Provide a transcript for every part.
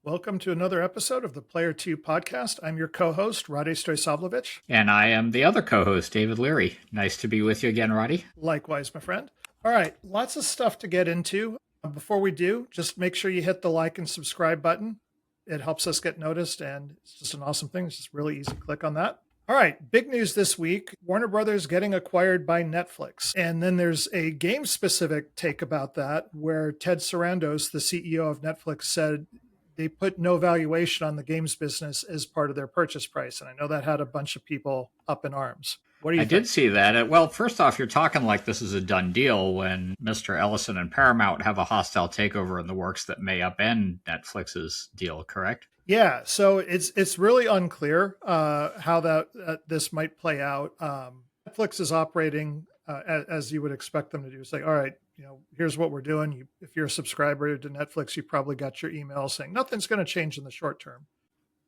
Welcome to another episode of the Player 2 podcast. I'm your co-host, Rade Stojsavljevic. And I am the other co-host, David Leary. Nice to be with you again, Roddy. Likewise, my friend. All right, lots of stuff to get into. Before we do, just make sure you hit the like and subscribe button. It helps us get noticed, and it's just an awesome thing. It's just really easy to click on that. All right, big news this week. Warner Brothers getting acquired by Netflix. And then there's a game-specific take about that, where Ted Sarandos, the CEO of Netflix, said they put no valuation on the games business as part of their purchase price. And I know that had a bunch of people up in arms. What do you think? I did see that. Well, first off, you're talking like this is a done deal when Mr. Ellison and Paramount have a hostile takeover in the works that may upend Netflix's deal, correct? Yeah, so it's really unclear how this might play out. Netflix is operating as you would expect them to do. It's like, all right, here's what we're doing. If you're a subscriber to Netflix, you probably got your email saying nothing's going to change in the short term.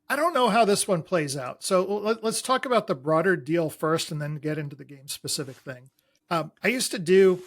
I don't know how this one plays out. So let's talk about the broader deal first and then get into the game specific thing. I used to do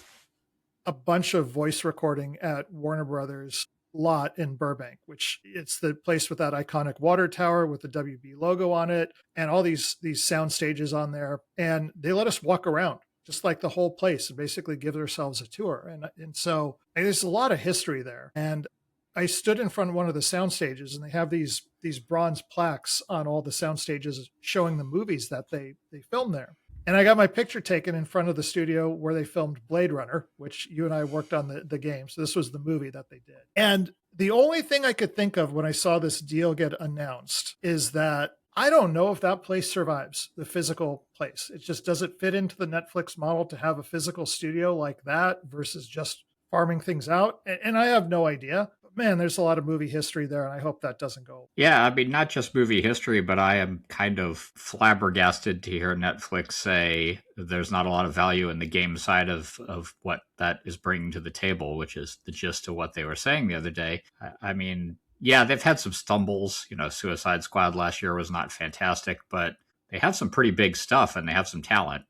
a bunch of voice recording at Warner Brothers lot in Burbank, which it's the place with that iconic water tower with the WB logo on it and all these sound stages on there. And they let us walk around just like the whole place and basically give ourselves a tour. And so there's a lot of history there. And I stood in front of one of the sound stages, and they have these bronze plaques on all the sound stages showing the movies that they filmed there. And I got my picture taken in front of the studio where they filmed Blade Runner, which you and I worked on the game. So this was the movie that they did. And the only thing I could think of when I saw this deal get announced is that I don't know if that place survives, the physical place. It just doesn't fit into the Netflix model to have a physical studio like that versus just farming things out. And I have no idea. Man, there's a lot of movie history there, and I hope that doesn't go. Yeah, I mean, not just movie history, but I am kind of flabbergasted to hear Netflix say there's not a lot of value in the game side of what that is bringing to the table, which is the gist of what they were saying the other day. I mean, yeah, they've had some stumbles. Suicide Squad last year was not fantastic, but they have some pretty big stuff, and they have some talent.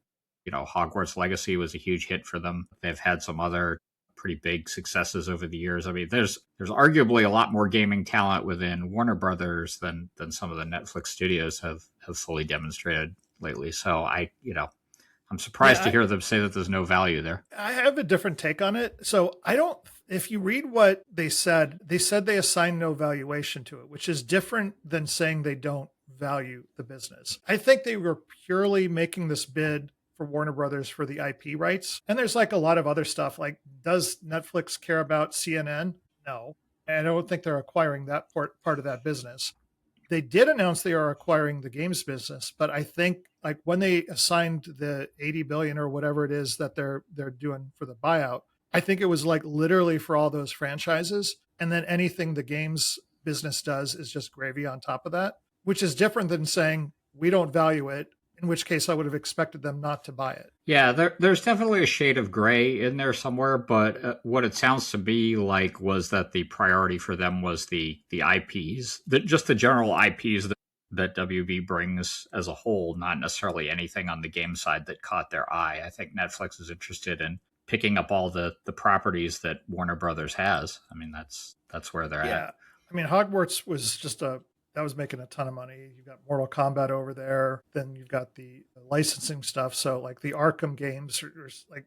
Hogwarts Legacy was a huge hit for them. They've had some other pretty big successes over the years. I mean, there's arguably a lot more gaming talent within Warner Brothers than some of the Netflix studios have fully demonstrated lately. So I'm surprised to hear them say that there's no value there. I have a different take on it. So if you read what they said they assigned no valuation to it, which is different than saying they don't value the business. I think they were purely making this bid for Warner Brothers for the IP rights. And there's like a lot of other stuff. Like, does Netflix care about CNN? No. And I don't think they're acquiring that part of that business. They did announce they are acquiring the games business, but I think like when they assigned the 80 billion or whatever it is that they're doing for the buyout, I think it was like literally for all those franchises. And then anything the games business does is just gravy on top of that, which is different than saying we don't value it, in which case I would have expected them not to buy it. Yeah, there's definitely a shade of gray in there somewhere, but what it sounds to me like was that the priority for them was the IPs, just the general IPs that WB brings as a whole, not necessarily anything on the game side that caught their eye. I think Netflix is interested in picking up all the properties that Warner Brothers has. I mean, that's where they're at. I mean, Hogwarts was that was making a ton of money. You've got Mortal Kombat over there. Then you've got the licensing stuff. So like the Arkham games, like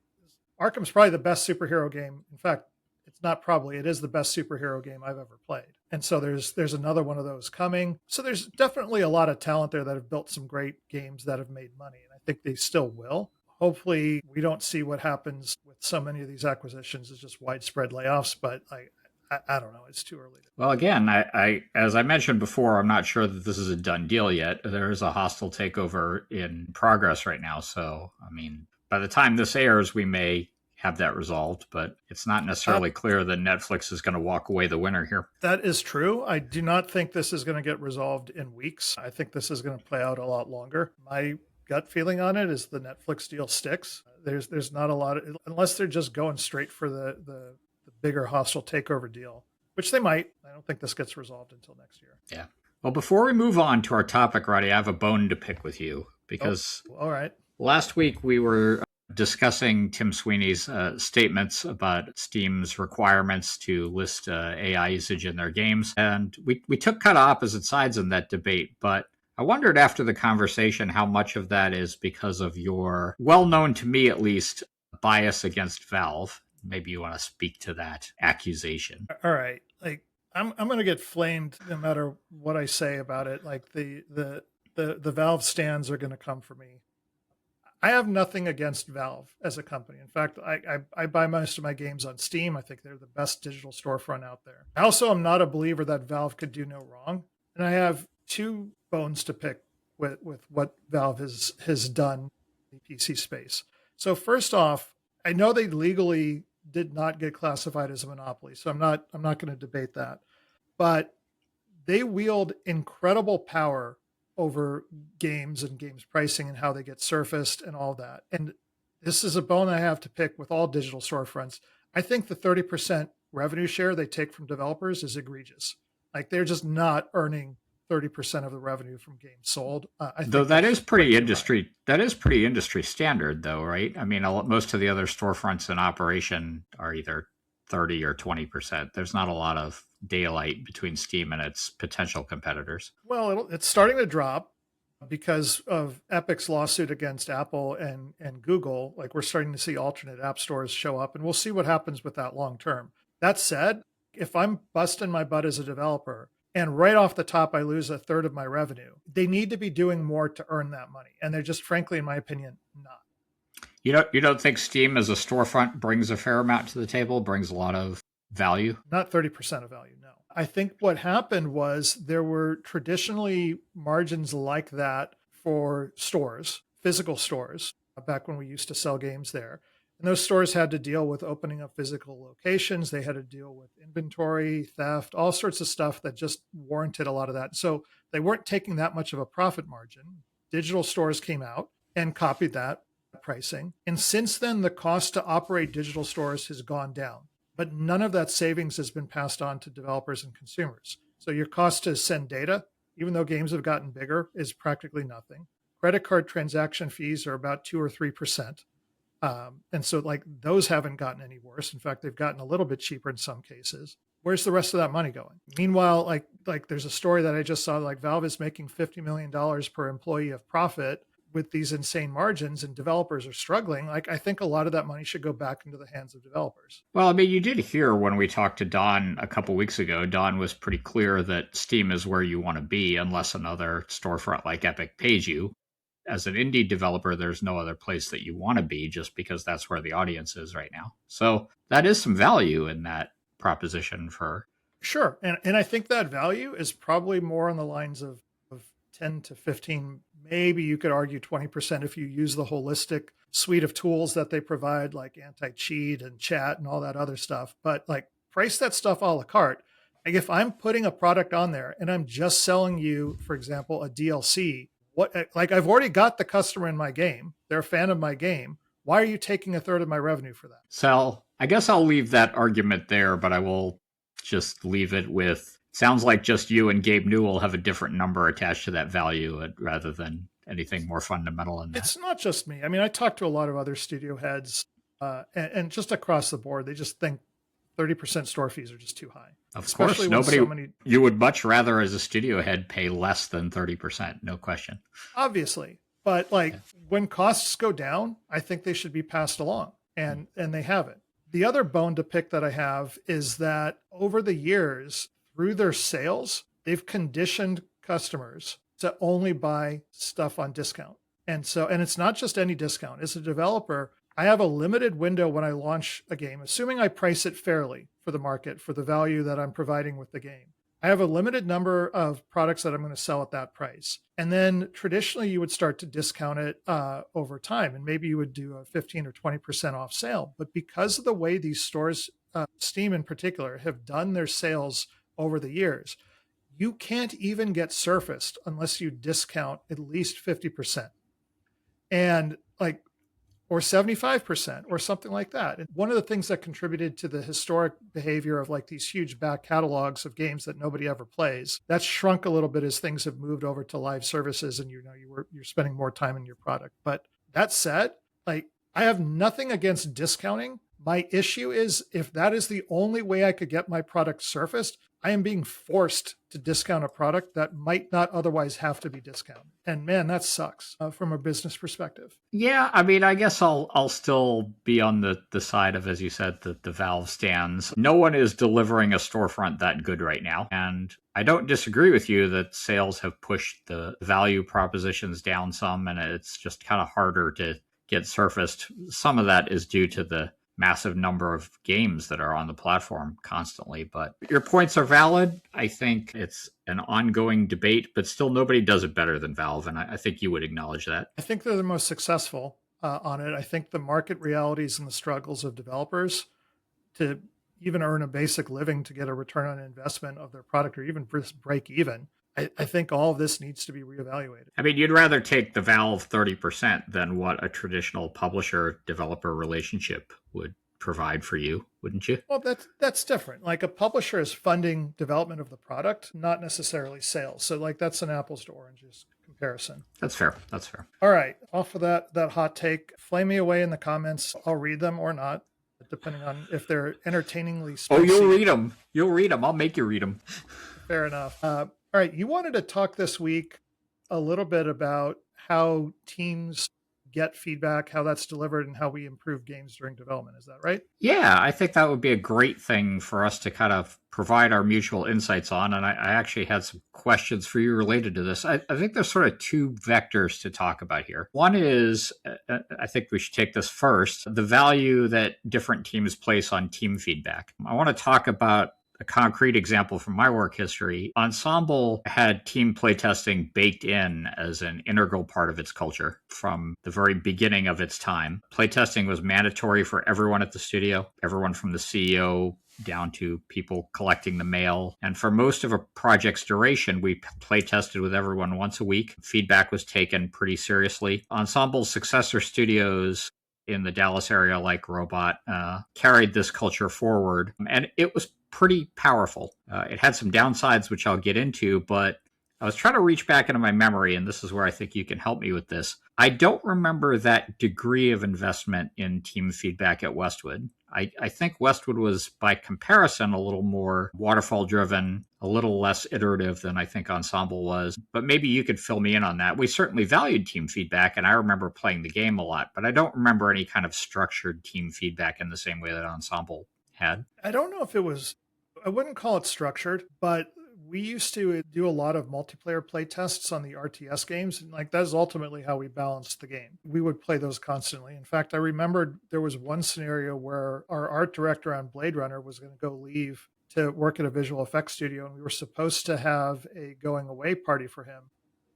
Arkham's probably the best superhero game. In fact, it is the best superhero game I've ever played. And so there's another one of those coming. So there's definitely a lot of talent there that have built some great games that have made money. And I think they still will. Hopefully we don't see what happens with so many of these acquisitions is just widespread layoffs, but I don't know. It's too early. Well, again, I as I mentioned before, I'm not sure that this is a done deal yet. There is a hostile takeover in progress right now. So, I mean, by the time this airs, we may have that resolved, but it's not necessarily clear that Netflix is going to walk away the winner here. That is true. I do not think this is going to get resolved in weeks. I think this is going to play out a lot longer. My gut feeling on it is the Netflix deal sticks. There's not a lot of, unless they're just going straight for the bigger hostile takeover deal, which they might. I don't think this gets resolved until next year. Yeah. Well, before we move on to our topic, Roddy, I have a bone to pick with you because all right. Last week we were discussing Tim Sweeney's statements about Steam's requirements to list AI usage in their games. And we took kind of opposite sides in that debate, but I wondered after the conversation how much of that is because of your, well known to me at least, bias against Valve. Maybe you want to speak to that accusation. All right. Like I'm going to get flamed no matter what I say about it. Like the Valve stands are going to come for me. I have nothing against Valve as a company. In fact, I buy most of my games on Steam. I think they're the best digital storefront out there. I also am not a believer that Valve could do no wrong. And I have two bones to pick with what Valve has done in the PC space. So first off, I know they legally did not get classified as a monopoly, so I'm not going to debate that. But they wield incredible power over games and games pricing and how they get surfaced and all that. And this is a bone I have to pick with all digital storefronts. I think the 30% revenue share they take from developers is egregious. Like they're just not earning 30% of the revenue from games sold. Though that is pretty industry. That is pretty industry standard, though, right? I mean, most of the other storefronts in operation are either 30 or 20%. There's not a lot of daylight between Steam and its potential competitors. Well, it's starting to drop because of Epic's lawsuit against Apple and Google. Like we're starting to see alternate app stores show up, and we'll see what happens with that long term. That said, if I'm busting my butt as a developer and right off the top I lose a third of my revenue, they need to be doing more to earn that money, and they're just, frankly, in my opinion, not. You don't think Steam as a storefront brings a fair amount to the table, brings a lot of value? Not 30% of value, no. I think what happened was there were traditionally margins like that for stores, physical stores, back when we used to sell games there. And those stores had to deal with opening up physical locations. They had to deal with inventory, theft, all sorts of stuff that just warranted a lot of that. So they weren't taking that much of a profit margin. Digital stores came out and copied that pricing. And since then, the cost to operate digital stores has gone down, but none of that savings has been passed on to developers and consumers. So your cost to send data, even though games have gotten bigger, is practically nothing. Credit card transaction fees are about 2 or 3%. And so like those haven't gotten any worse. In fact, they've gotten a little bit cheaper in some cases. Where's the rest of that money going? Meanwhile, like there's a story that I just saw, like Valve is making $50 million per employee of profit with these insane margins, and developers are struggling. Like I think a lot of that money should go back into the hands of developers. Well, I mean, you did hear when we talked to Don a couple weeks ago, Don was pretty clear that Steam is where you want to be unless another storefront like Epic pays you. As an indie developer, there's no other place that you want to be just because that's where the audience is right now. So that is some value in that proposition for. Sure. And I think that value is probably more on the lines of 10 to 15, maybe you could argue 20% if you use the holistic suite of tools that they provide, like anti-cheat and chat and all that other stuff. But like price that stuff a la carte. Like if I'm putting a product on there and I'm just selling you, for example, a DLC, like I've already got the customer in my game. They're a fan of my game. Why are you taking a third of my revenue for that? So I guess I'll leave that argument there, but I will just leave it with, sounds like just you and Gabe Newell have a different number attached to that value rather than anything more fundamental in that. It's not just me. I mean, I talked to a lot of other studio heads and just across the board, they just think 30% store fees are just too high. Of course, you would much rather as a studio head pay less than 30%, no question. Obviously. But like when costs go down, I think they should be passed along, and they haven't. The other bone to pick that I have is that over the years, through their sales, they've conditioned customers to only buy stuff on discount. And it's not just any discount. As a developer, I have a limited window when I launch a game, assuming I price it fairly for the market, for the value that I'm providing with the game. I have a limited number of products that I'm going to sell at that price. And then traditionally you would start to discount it over time. And maybe you would do a 15 or 20% off sale. But because of the way these stores, Steam in particular, have done their sales over the years, you can't even get surfaced unless you discount at least 50%. And like, or 75% or something like that. And one of the things that contributed to the historic behavior of like these huge back catalogs of games that nobody ever plays, that's shrunk a little bit as things have moved over to live services and you're spending more time in your product. But that said, like I have nothing against discounting. My issue is if that is the only way I could get my product surfaced, I am being forced to discount a product that might not otherwise have to be discounted. And man, that sucks from a business perspective. Yeah, I mean, I guess I'll still be on the side of, as you said, the Valve stands. No one is delivering a storefront that good right now, and I don't disagree with you that sales have pushed the value propositions down some, and it's just kind of harder to get surfaced. Some of that is due to the massive number of games that are on the platform constantly. But your points are valid. I think it's an ongoing debate, but still nobody does it better than Valve. And I think you would acknowledge that. I think they're the most successful on it. I think the market realities and the struggles of developers to even earn a basic living to get a return on investment of their product or even just break even. I think all of this needs to be reevaluated. I mean, you'd rather take the Valve 30% than what a traditional publisher developer relationship would provide for you, wouldn't you? Well, that's different. Like a publisher is funding development of the product, not necessarily sales. So like that's an apples to oranges comparison. That's fair. That's fair. All right. Off of that hot take, flame me away in the comments. I'll read them or not, depending on if they're entertainingly spicy. Oh, you'll read them. You'll read them. I'll make you read them. Fair enough. All right. You wanted to talk this week a little bit about how teams get feedback, how that's delivered, and how we improve games during development. Is that right? Yeah, I think that would be a great thing for us to kind of provide our mutual insights on. And I actually had some questions for you related to this. I think there's sort of two vectors to talk about here. One is, I think we should take this first, the value that different teams place on team feedback. I want to talk about a concrete example from my work history. Ensemble had team playtesting baked in as an integral part of its culture from the very beginning of its time. Playtesting was mandatory for everyone at the studio, everyone from the CEO down to people collecting the mail. And for most of a project's duration, we playtested with everyone once a week. Feedback was taken pretty seriously. Ensemble's successor studios in the Dallas area, like Robot, carried this culture forward. And it was pretty powerful. It had some downsides, which I'll get into, but I was trying to reach back into my memory, and this is where I think you can help me with this. I don't remember that degree of investment in team feedback at Westwood. I think Westwood was, by comparison, a little more waterfall driven, a little less iterative than I think Ensemble was. But maybe you could fill me in on that. We certainly valued team feedback, and I remember playing the game a lot, but I don't remember any kind of structured team feedback in the same way that Ensemble had. I don't know if it was, I wouldn't call it structured, but we used to do a lot of multiplayer play tests on the RTS games. And like that's ultimately how we balanced the game. We would play those constantly. In fact, I remembered there was one scenario where our art director on Blade Runner was going to go leave to work at a visual effects studio. And we were supposed to have a going away party for him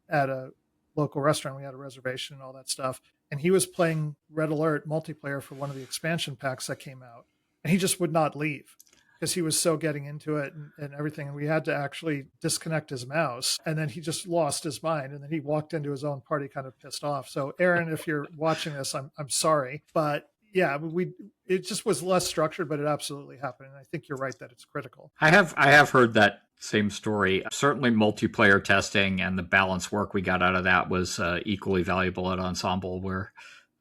at a local restaurant. We had a reservation and all that stuff. And he was playing Red Alert multiplayer for one of the expansion packs that came out. And he just would not leave because he was so getting into it and everything. And we had to actually disconnect his mouse. And then he just lost his mind. And then he walked into his own party kind of pissed off. So Aaron, if you're watching this, I'm sorry. But yeah, it just was less structured, but it absolutely happened. And I think you're right that it's critical. I have heard that same story. Certainly multiplayer testing and the balance work we got out of that was equally valuable at Ensemble, where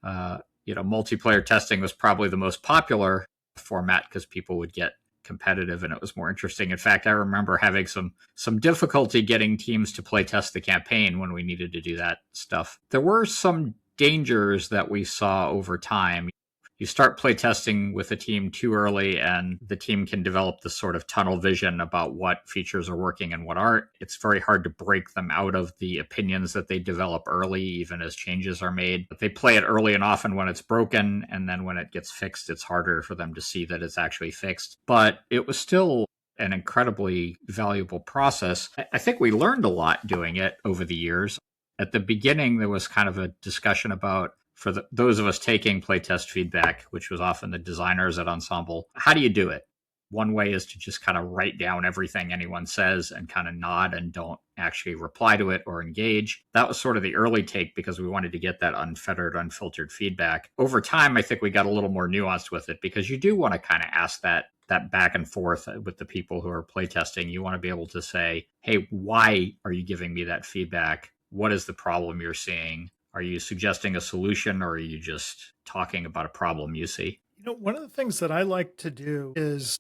multiplayer testing was probably the most popular format because people would get competitive and it was more interesting. In fact, I remember having some difficulty getting teams to play test the campaign when we needed to do that stuff. There were some dangers that we saw over time. You start playtesting with a team too early and the team can develop this sort of tunnel vision about what features are working and what aren't. It's very hard to break them out of the opinions that they develop early, even as changes are made. But they play it early and often when it's broken, and then when it gets fixed, it's harder for them to see that it's actually fixed. But it was still an incredibly valuable process. I think we learned a lot doing it over the years. At the beginning, there was kind of a discussion about, for those of us taking playtest feedback, which was often the designers at Ensemble, how do you do it? One way is to just kind of write down everything anyone says and kind of nod and don't actually reply to it or engage. That was sort of the early take because we wanted to get that unfettered, unfiltered feedback. Over time, I think we got a little more nuanced with it because you do want to kind of ask that back and forth with the people who are playtesting. You want to be able to say, hey, why are you giving me that feedback? What is the problem you're seeing? Are you suggesting a solution, or are you just talking about a problem you see? One of the things that I like to do is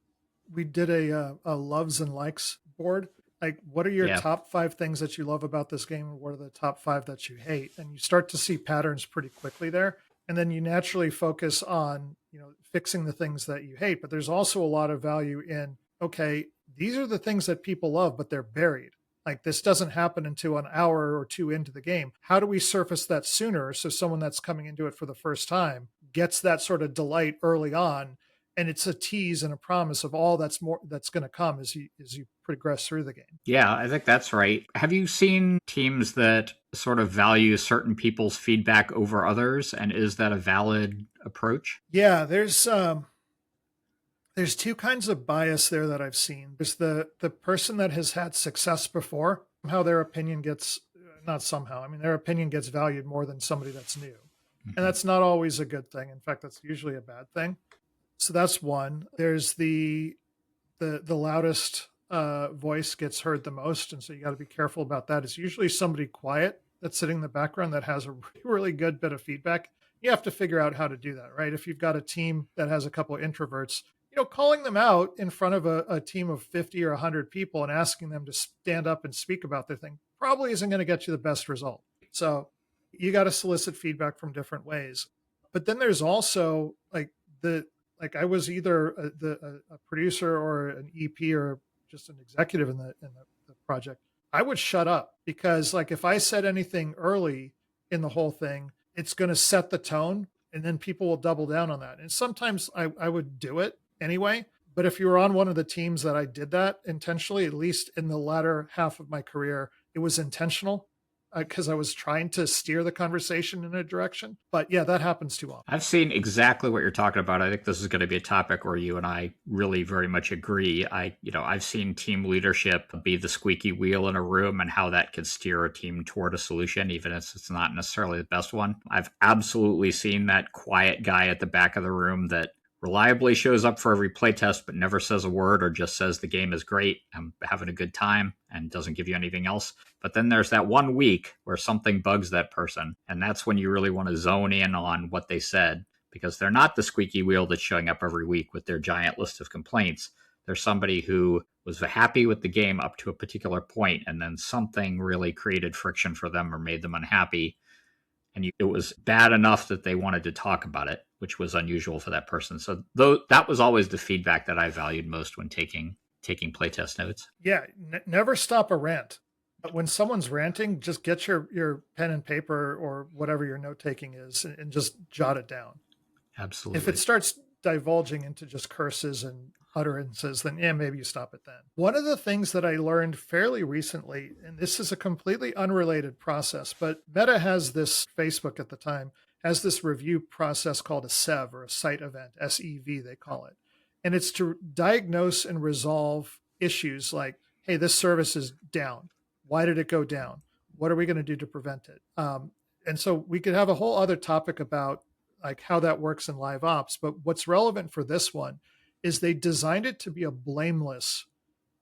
we did a loves and likes board. Like, what are your Yeah. top 5 things that you love about this game, and what are the top 5 that you hate? And you start to see patterns pretty quickly there. And then you naturally focus on, fixing the things that you hate. But there's also a lot of value in, okay, these are the things that people love, but they're buried. Like, this doesn't happen until an hour or two into the game. How do we surface that sooner so someone that's coming into it for the first time gets that sort of delight early on, and it's a tease and a promise of all that's going to come as you progress through the game. Yeah, I think that's right. Have you seen teams that sort of value certain people's feedback over others? And is that a valid approach? Yeah, there's two kinds of bias there that I've seen. There's the person that has had success before, somehow their opinion gets not somehow, I mean their opinion gets valued more than somebody that's new. And that's not always a good thing. In fact, that's usually a bad thing. So that's one. There's the loudest voice gets heard the most, and so you got to be careful about that. It's usually somebody quiet that's sitting in the background that has a really good bit of feedback. You have to figure out how to do that, right? If you've got a team that has a couple of introverts, calling them out in front of a team of 50 or 100 people and asking them to stand up and speak about their thing probably isn't going to get you the best result. So you got to solicit feedback from different ways. But then there's also like I was either a producer or an EP or just an executive in the project. I would shut up because like if I said anything early in the whole thing, it's going to set the tone, and then people will double down on that. And sometimes I would do it anyway. But if you were on one of the teams that I did that intentionally, at least in the latter half of my career, it was intentional because I was trying to steer the conversation in a direction. But yeah, that happens too often. I've seen exactly what you're talking about. I think this is going to be a topic where you and I really very much agree. I've seen team leadership be the squeaky wheel in a room and how that could steer a team toward a solution, even if it's not necessarily the best one. I've absolutely seen that quiet guy at the back of the room that reliably shows up for every playtest but never says a word or just says the game is great, I'm having a good time, and doesn't give you anything else. But then there's that 1 week where something bugs that person, and that's when you really want to zone in on what they said, because they're not the squeaky wheel that's showing up every week with their giant list of complaints. They're somebody who was happy with the game up to a particular point, and then something really created friction for them or made them unhappy. And it was bad enough that they wanted to talk about it, which was unusual for that person. So that was always the feedback that I valued most when taking playtest notes. Yeah, never stop a rant. When someone's ranting, just get your pen and paper or whatever your note taking is and just jot it down. Absolutely. If it starts divulging into just curses and utterances, then yeah, maybe you stop it then. One of the things that I learned fairly recently, and this is a completely unrelated process, but Meta has this, Facebook at the time, has this review process called a SEV, or a site event, SEV they call it. And it's to diagnose and resolve issues like, hey, this service is down. Why did it go down? What are we going to do to prevent it? And so we could have a whole other topic about like how that works in live ops. But what's relevant for this one is they designed it to be a blameless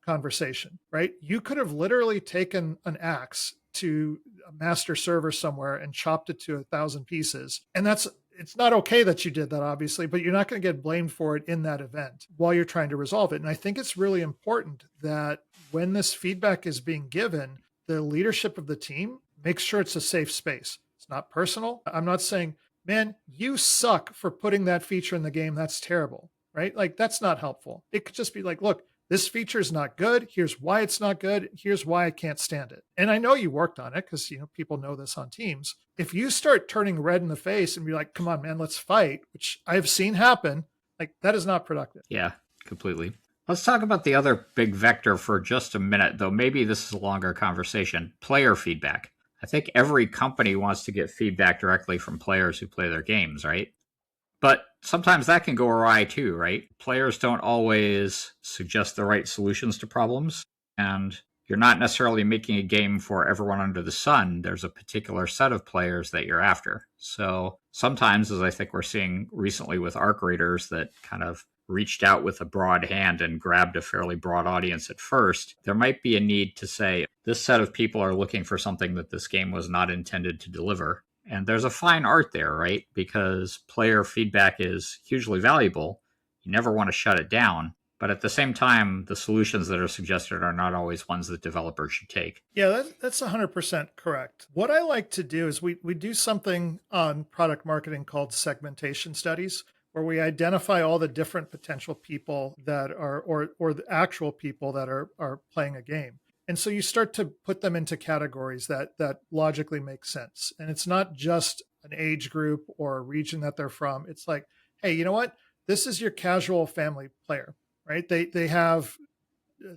conversation, right? You could have literally taken an axe to a master server somewhere and chopped it to 1,000 pieces. And it's not okay that you did that, obviously, but you're not going to get blamed for it in that event while you're trying to resolve it. And I think it's really important that when this feedback is being given, the leadership of the team makes sure it's a safe space. It's not personal. I'm not saying, man, you suck for putting that feature in the game. That's terrible, right? Like, that's not helpful. It could just be like, look, this feature is not good. Here's why it's not good. Here's why I can't stand it. And I know you worked on it because, people know this on teams. If you start turning red in the face and be like, come on, man, let's fight, which I've seen happen, like that is not productive. Yeah, completely. Let's talk about the other big vector for just a minute, though maybe this is a longer conversation. Player feedback. I think every company wants to get feedback directly from players who play their games, right? But sometimes that can go awry too, right? Players don't always suggest the right solutions to problems, and you're not necessarily making a game for everyone under the sun. There's a particular set of players that you're after. So sometimes, as I think we're seeing recently with Arc Raiders, that kind of reached out with a broad hand and grabbed a fairly broad audience at first, there might be a need to say, this set of people are looking for something that this game was not intended to deliver. And there's a fine art there, right? Because player feedback is hugely valuable. You never want to shut it down. But at the same time, the solutions that are suggested are not always ones that developers should take. Yeah, that's 100% correct. What I like to do is we do something on product marketing called segmentation studies, where we identify all the different potential people that are, or the actual people that are playing a game. And so you start to put them into categories that logically make sense. And it's not just an age group or a region that they're from. It's like, hey, you know what? This is your casual family player, right? They have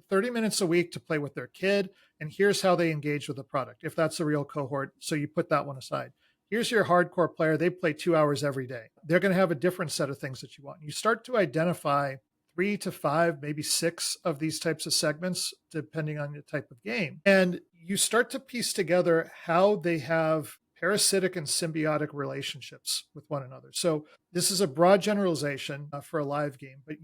30 minutes a week to play with their kid, and here's how they engage with the product, if that's a real cohort. So you put that one aside. Here's your hardcore player. They play 2 hours every day. They're going to have a different set of things that you want. You start to identify 3 to 5, maybe 6 of these types of segments, depending on the type of game. And you start to piece together how they have parasitic and symbiotic relationships with one another. So this is a broad generalization for a live game, but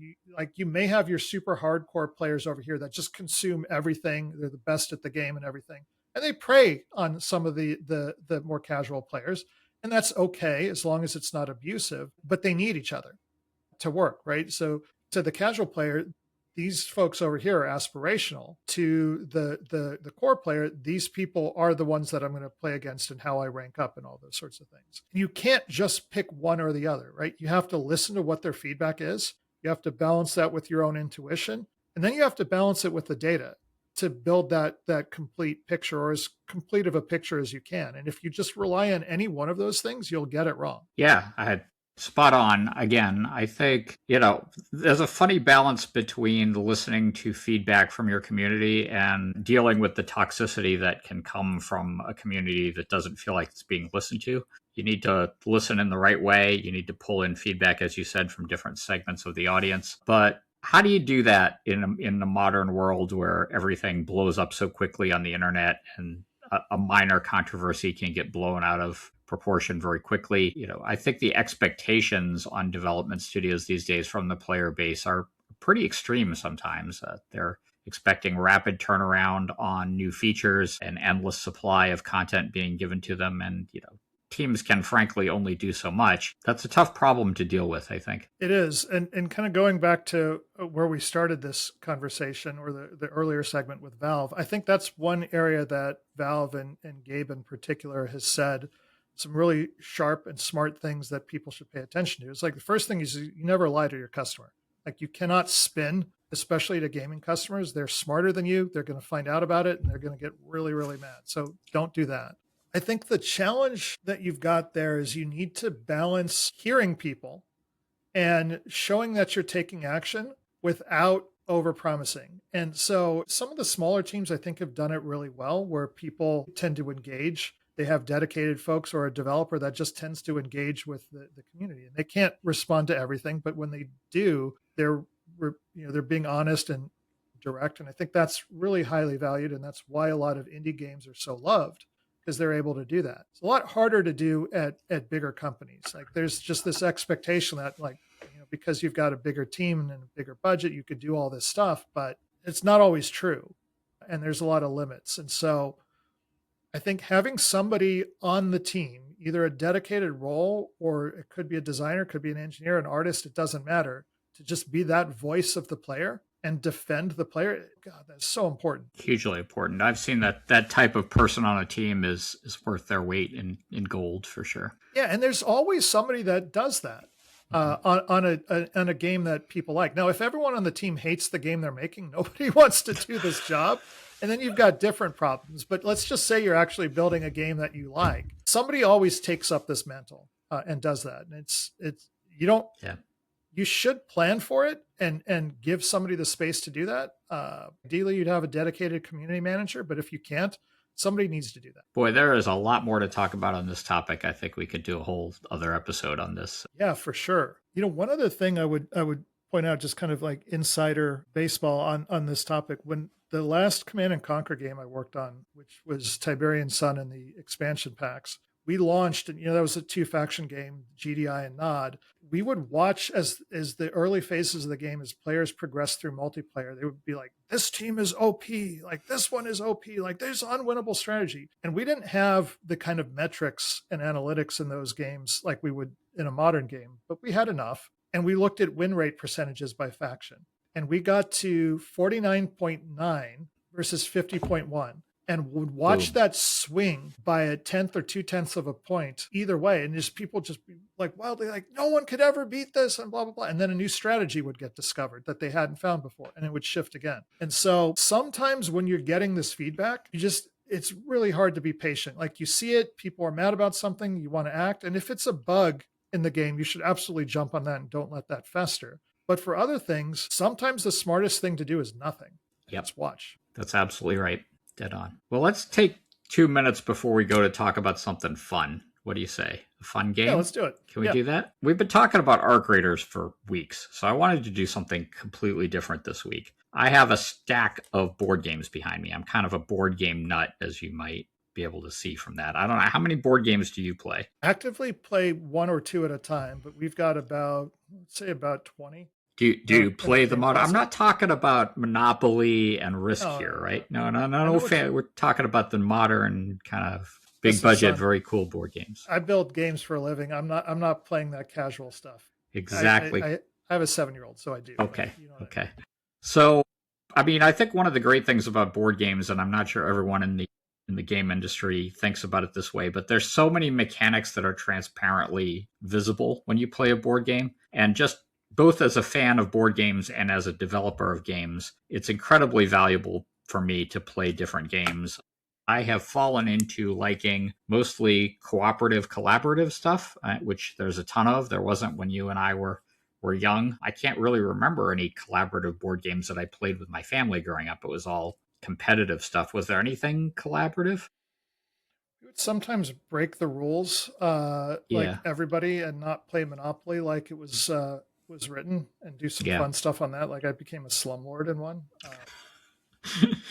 you may have your super hardcore players over here that just consume everything. They're the best at the game and everything, and they prey on some of the more casual players, and that's okay as long as it's not abusive. But they need each other to work, right? So to the casual player, these folks over here are aspirational. To the core player, these people are the ones that I'm going to play against and how I rank up and all those sorts of things. You can't just pick one or the other, right? You have to listen to what their feedback is. You have to balance that with your own intuition, and then you have to balance it with the data to build that complete picture, or as complete of a picture as you can. And if you just rely on any one of those things, you'll get it wrong. Yeah, I had spot on. Again, I think, there's a funny balance between listening to feedback from your community and dealing with the toxicity that can come from a community that doesn't feel like it's being listened to. You need to listen in the right way. You need to pull in feedback, as you said, from different segments of the audience. But how do you do that in the modern world where everything blows up so quickly on the internet, and a minor controversy can get blown out of proportion very quickly? I think the expectations on development studios these days from the player base are pretty extreme sometimes. They're expecting rapid turnaround on new features, an endless supply of content being given to them, and teams can frankly only do so much. That's a tough problem to deal with, I think. It is. And kind of going back to where we started this conversation, or the earlier segment with Valve, I think that's one area that Valve and Gabe in particular has said some really sharp and smart things that people should pay attention to. It's like the first thing is you never lie to your customer. Like, you cannot spin, especially to gaming customers. They're smarter than you. They're going to find out about it and they're going to get really, really mad. So don't do that. I think the challenge that you've got there is you need to balance hearing people and showing that you're taking action without overpromising. And so some of the smaller teams, I think, have done it really well, where people tend to engage. They have dedicated folks or a developer that just tends to engage with the community. And they can't respond to everything, but when they do, they're being honest and direct. And I think that's really highly valued. And that's why a lot of indie games are so loved, because they're able to do that. It's a lot harder to do at bigger companies. Like, there's just this expectation that, like, because you've got a bigger team and a bigger budget, you could do all this stuff, but it's not always true. And there's a lot of limits. And so I think having somebody on the team, either a dedicated role, or it could be a designer, could be an engineer, an artist, it doesn't matter, to just be that voice of the player and defend the player. God, that's so important. Hugely important. I've seen that type of person on a team is worth their weight in gold, for sure. Yeah, and there's always somebody that does that on a game that people like. Now, if everyone on the team hates the game they're making, nobody wants to do this job. And then you've got different problems. But let's just say you're actually building a game that you like. Somebody always takes up this mantle and does that. And it's you don't. Yeah. You should plan for it and give somebody the space to do that. Ideally, you'd have a dedicated community manager, but if you can't, somebody needs to do that. Boy, there is a lot more to talk about on this topic. I think we could do a whole other episode on this. Yeah, for sure. One other thing I would point out, just kind of like insider baseball on this topic, when the last Command and Conquer game I worked on, which was Tiberian Sun and the expansion packs, we launched, and that was a 2-faction game, GDI and Nod. we would watch as the early phases of the game, as players progress through multiplayer, they would be like, this team is OP, like this one is OP, like there's unwinnable strategy. And we didn't have the kind of metrics and analytics in those games like we would in a modern game, but we had enough. And we looked at win rate percentages by faction. And we got to 49.9 versus 50.1, and would watch Boom. that swing by a tenth or 2/10 of a point either way. And just people just be like wildly like, no one could ever beat this and blah, blah, blah. And then a new strategy would get discovered that they hadn't found before, and it would shift again. And so sometimes when you're getting this feedback, it's really hard to be patient. Like you see it, people are mad about something, you want to act. And if it's a bug in the game, you should absolutely jump on that and don't let that fester. But for other things, sometimes the smartest thing to do is nothing. Yep. Just watch. That's absolutely right. Dead on. Well, let's take 2 minutes before we go to talk about something fun. What do you say? A fun game? Yeah, let's do it. Can we do that? We've been talking about arc raiders for weeks, so I wanted to do something completely different this week. I have a stack of board games behind me. I'm kind of a board game nut, as you might be able to see from that. I don't know. How many board games do you play? Actively play one or two at a time, but we've got about, let's say about 20. Do you play the modern? I'm not talking about Monopoly and Risk here, right? No. We're talking about the modern kind of big budget, very cool board games. I build games for a living. I'm not playing that casual stuff. Exactly. I have a 7-year-old, so I do. Okay. Okay. So, I mean, I think one of the great things about board games, and I'm not sure everyone in the game industry thinks about it this way, but there's so many mechanics that are transparently visible when you play a board game, and just both as a fan of board games and as a developer of games, it's incredibly valuable for me to play different games. I have fallen into liking mostly cooperative, collaborative stuff, which there's a ton of. There wasn't when you and I were young. I can't really remember any collaborative board games that I played with my family growing up. It was all competitive stuff. Was there anything collaborative? We would sometimes break the rules, like everybody, and not play Monopoly like it was written, and do some fun stuff on that. Like I became a slumlord in one.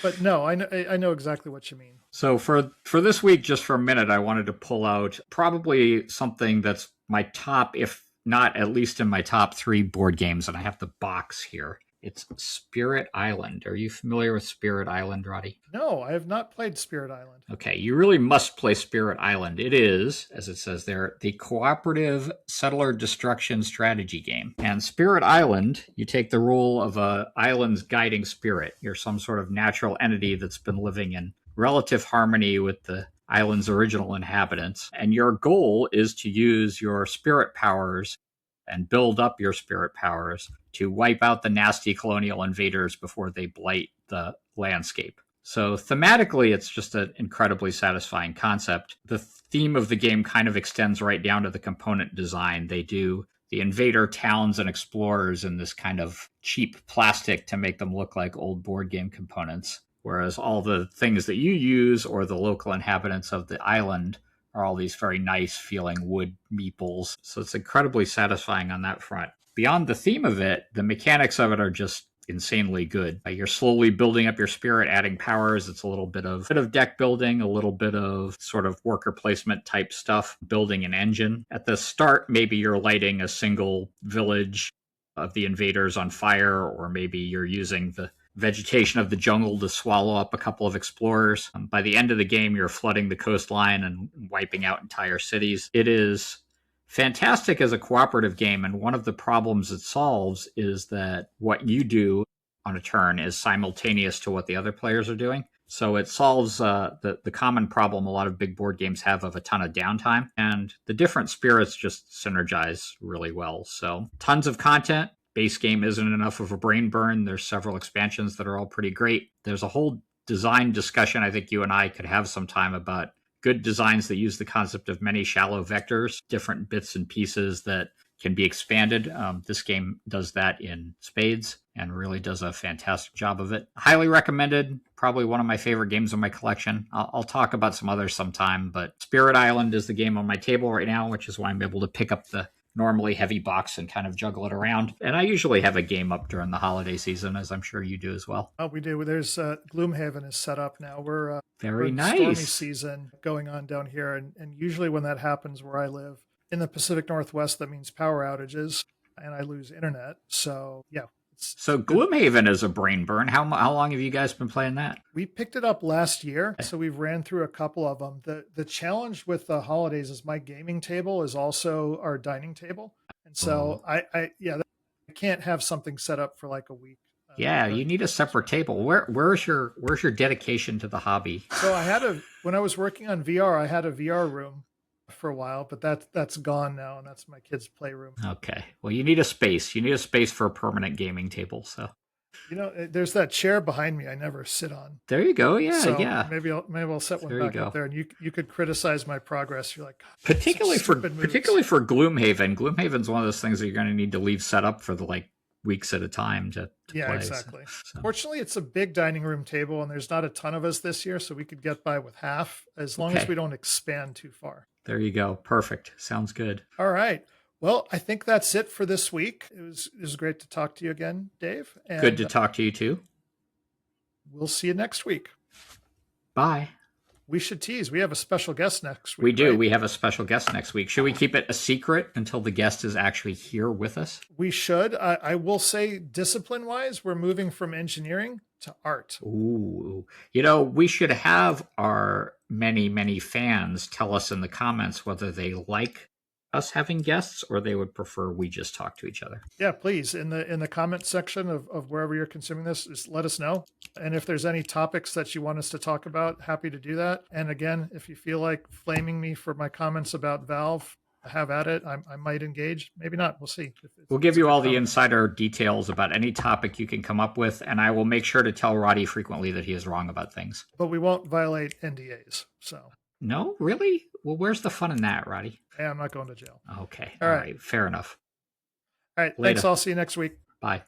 But no, I know exactly what you mean. So for this week, just for a minute, I wanted to pull out probably something that's my top, if not at least in my top 3 board games, and I have the box here. It's Spirit Island. Are you familiar with Spirit Island, Roddy? No, I have not played Spirit Island. Okay, you really must play Spirit Island. It is, as it says there, the cooperative settler destruction strategy game. And Spirit Island, you take the role of a island's guiding spirit. You're some sort of natural entity that's been living in relative harmony with the island's original inhabitants. And your goal is to use your spirit powers and build up your spirit powers to wipe out the nasty colonial invaders before they blight the landscape. So thematically, it's just an incredibly satisfying concept. The theme of the game kind of extends right down to the component design. They do the invader towns and explorers in this kind of cheap plastic to make them look like old board game components, whereas all the things that you use or the local inhabitants of the island are all these very nice feeling wood meeples. So it's incredibly satisfying on that front. Beyond the theme of it, the mechanics of it are just insanely good. You're slowly building up your spirit, adding powers. It's a little bit of deck building, a little bit of sort of worker placement type stuff, building an engine. At the start, maybe you're lighting a single village of the invaders on fire, or maybe you're using the vegetation of the jungle to swallow up a couple of explorers. By the end of the game, you're flooding the coastline and wiping out entire cities. It is fantastic as a cooperative game, and one of the problems it solves is that what you do on a turn is simultaneous to what the other players are doing. So it solves the common problem a lot of big board games have of a ton of downtime, and the different spirits just synergize really well. So tons of content. Base game isn't enough of a brain burn. There's several expansions that are all pretty great. There's a whole design discussion I think you and I could have sometime about good designs that use the concept of many shallow vectors, different bits and pieces that can be expanded. This game does that in spades and really does a fantastic job of it. Highly recommended. Probably one of my favorite games in my collection. I'll talk about some others sometime, but Spirit Island is the game on my table right now, which is why I'm able to pick up the normally heavy box and kind of juggle it around. And I usually have a game up during the holiday season, as I'm sure you do as well. Oh, we do. There's Gloomhaven is set up now. We're very nice. Stormy season going on down here, and usually when that happens where I live, In the Pacific Northwest, that means power outages, and I lose internet. So yeah, it's So good. Gloomhaven is a brain burn. How long have you guys been playing that? We picked it up last year, so we've ran through a couple of them. The challenge with the holidays is my gaming table is also our dining table, and so Oh. I can't have something set up for like a week. Yeah, you During need a separate table. Where's your dedication to the hobby? So I had when I was working on VR, I had a VR room for a while, but that's gone now, and that's my kids' playroom. Okay. Well, you need a space. You need a space for a permanent gaming table. So There's that chair behind me I never sit on. there you go. Yeah, So yeah. maybe I'll set one There you back up go. there, and you could criticize my progress. You're like, "God, such Particularly for stupid moves." particularly for Gloomhaven. Gloomhaven's one of those things that you're going to need to leave set up for the like weeks at a time to Yeah, play. exactly. So. Fortunately, it's a big dining room table, and there's not a ton of us this year, so we could get by with half as long as Okay. we don't expand too far. There you go. Perfect. Sounds good. All right. Well, I think that's it for this week. It was great to talk to you again, Dave. And Good to talk to you too. we'll see you next week. Bye. We should tease. We have a special guest next week. We do. Right? We have a special guest next week. Should we keep it a secret until the guest is actually here with us? We should. I will say, discipline-wise, we're moving from engineering to art. Ooh. We should have our many, many fans tell us in the comments whether they like us having guests or they would prefer we just talk to each other. Yeah, please, in the comment section of wherever you're consuming this, just let us know. And if there's any topics that you want us to talk about, happy to do that. And again, if you feel like flaming me for my comments about Valve, have at it. I might engage, maybe not. We'll see. We'll give you all the insider details about any topic you can come up with, and I will make sure to tell Roddy frequently that he is wrong about things. But we won't violate NDAs. So. No, really? Well, where's the fun in that, Roddy? Hey, I'm not going to jail. Okay. All All right. right. Fair enough. All right. Later. Thanks. I'll see you next week. Bye.